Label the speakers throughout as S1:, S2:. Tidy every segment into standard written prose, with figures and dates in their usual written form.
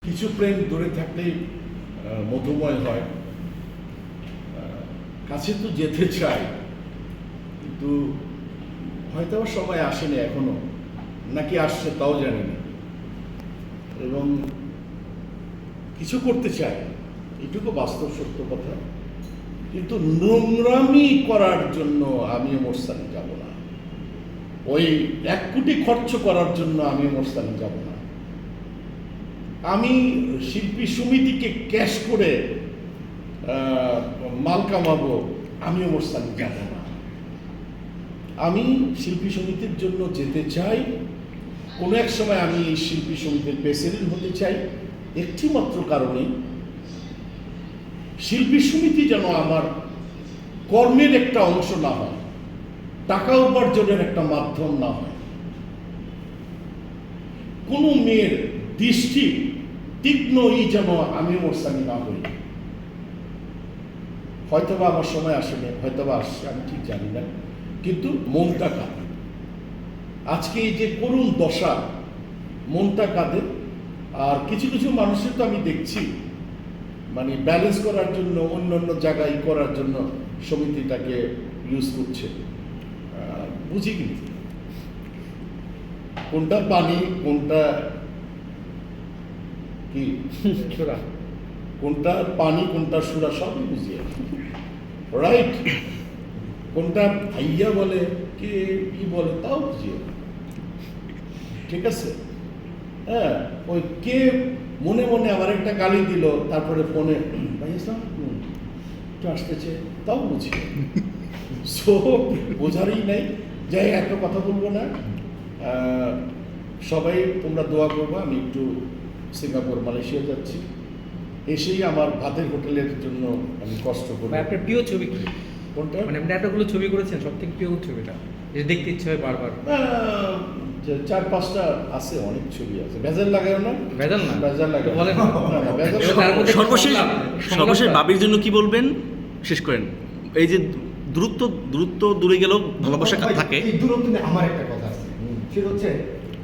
S1: কিছু প্রেম দূরে থাকলেই মধুময় হয়। কাছে তো যেতে চাই, কিন্তু হয়তো সময় আসেনি এখনো, নাকি আসছে তাও জানি না। এবং কিছু করতে চাই, এটুকু বাস্তব সত্য কথা। কিন্তু নোংরামি করার জন্য আমি মোরসানি যাব না, ওই 1 কোটি খরচ করার জন্য আমি মোরসানি যাব না। আমি শিল্পী সমিতিকে ক্যাশ করে মাল কামাবো, আমিও মোরসানি যাব না। আমি শিল্পী সমিতির জন্য যেতে চাই। কোনো এক সময় আমি শিল্পী সমিতির প্রেসিডেন্ট হতে চাই, একটি মাত্র কারণে, শিল্পী সমিতি যেন আমার কর্মের একটা অংশ না হয়, টাকা উপার্জনের একটা মাধ্যম না হয়। কোনো মেয়ের দৃষ্টি তীক্ষ্ণই যেন আমি মোরসানি না হই। হয়তোবা আমার সময় আসেনি, হয়তোবা আসছে, আমি ঠিক জানি না, কিন্তু মনটা কাঁদে। আজকে এই যে করুণ দশা, মনটা কাঁদে। আর কিছু কিছু মানুষের তো আমি দেখছি, মানে ব্যালেন্স করার জন্য অন্য অন্য জায়গায় করার জন্য সমিতিটাকে ইউজ করছে। বুঝি কিন্তু কোনটা পানি, কোনটা কি সুরা, কোনটা পানি, কোনটা সুরা, সবই বুঝি, রাইট? কোনটা ভাইয়া বলে, কে কি বলে, তাও বুঝি, ঠিক আছে? হ্যাঁ, ওই কে মনে মনে আমার একটা গালি দিল, তারপরে ফোনে ভাইয়া একটু আসতেছে, তাও বুঝি। সো বোঝারই নাই। যাই, একটা কথা বলবো না, সবাই তোমরা দোয়া করবো। আমি একটু সিঙ্গাপুর, মালয়েশিয়া যাচ্ছি, এসেই আমার ভাতের হোটেলের জন্য আমি কষ্ট করবো।
S2: আপনার প্রিয় ছবি কি?
S1: কোনটা?
S2: মানে আপনি এতগুলো ছবি করেছেন, সব থেকে প্রিয় ছবিটা যেটা দেখতে ইচ্ছে হয় বারবার?
S1: 4-5টা আছে, অনেক ছবি আছে। ভেজাল লাগায় না?
S2: ভেজাল না,
S1: ভেজাল লাগে
S2: বলেন না।
S3: সর্বশেষ বাবির জন্য কি বলবেন? শেষ করেন। এই যে দূরত্ব দূরে গেলেও ভালোবাসা থাকে।
S4: এই দূরত্ব নিয়ে আমার একটা কথা আছে, সেটা হচ্ছে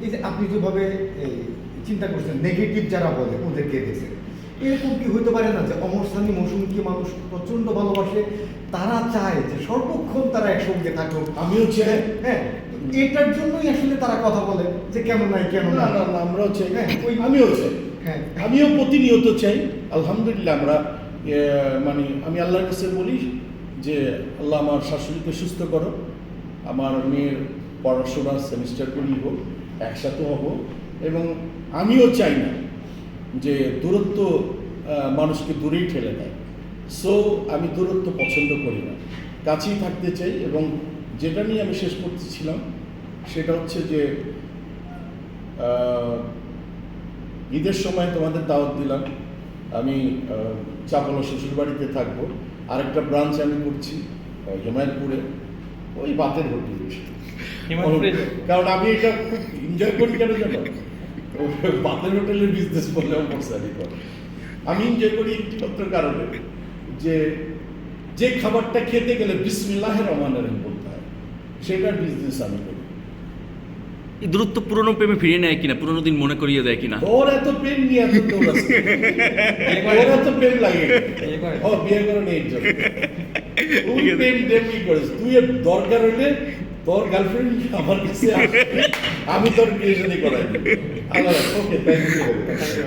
S4: এই যে আপনি যেভাবে চিন্তা করছেন, নেগেটিভ যারা বলে ওদেরকে দেখছেন, এরকম কি হইতে পারে না যে অমর সানি মৌসুমীকে মানুষ প্রচন্ড ভালোবাসে, তারা চায় যে সর্বক্ষণ তারা একসঙ্গে থাকুক?
S1: আমিও চাই।
S4: হ্যাঁ, এটার জন্যই আসলে তারা কথা বলে যে কেন নাই, কেন
S1: না
S4: না।
S1: না না, আমরাও চাই।
S4: হ্যাঁ,
S1: আমিও চাই।
S4: হ্যাঁ,
S1: আমিও প্রতিনিয়ত চাই। আলহামদুলিল্লাহ, আমরা মানে আমি আল্লাহর কাছে বলি যে আল্লাহ আমার শাশুড়িকে সুস্থ করো, আমার মেয়ের পড়াশোনার সেমিস্টারগুলি হোক, একসাথে হব। এবং আমিও চাই না যে দূরত্ব মানুষকে দূরেই ঠেলে দেয়। সো আমি দূরত্ব পছন্দ করি না, কাছেই থাকতে চাই। এবং যেটা নিয়ে আমি শেষ করতেছিলাম সেটা হচ্ছে যে ঈদের সময় তোমাদের দাওয়াত দিলাম, আমি চাপলা শ্বশুর বাড়িতে থাকবো। আরেকটা ব্রাঞ্চ আমি করছি হিমায়তপুরে, ওই ভাতের হোটেলে। কারণ আমি এটা খুব এনজয় করি, কেন জানো? ভাতের হোটেলের বিজনেস করলেও মোরসানি করে। আমি এনজয় করি একটি মাত্র কারণে, যে খাবারটা খেতে গেলে বিসমিল্লাহির রহমানির রহিম বলতে হয়, সেটার বিজনেস আমি করি।
S3: এই দূরত্ব পুরনো প্রেমে ফিরিয়ে নেয় কিনা, পুরনো দিন মনে করিয়ে দেয় কিনা?
S1: ওর এত প্রেম নিয়ে এত দৌড়াচ্ছে, ওর এত প্রেম লাগে। ও বিয়ে করে নেই, তুই প্রেম কি করিস? তুই দরকার হলে তোর গার্লফ্রেন্ড আমার কাছে আসবে, আমি তোর বিয়ে শাদী করাই দিই। আল্লাহ, ওকে, থ্যাংক ইউ।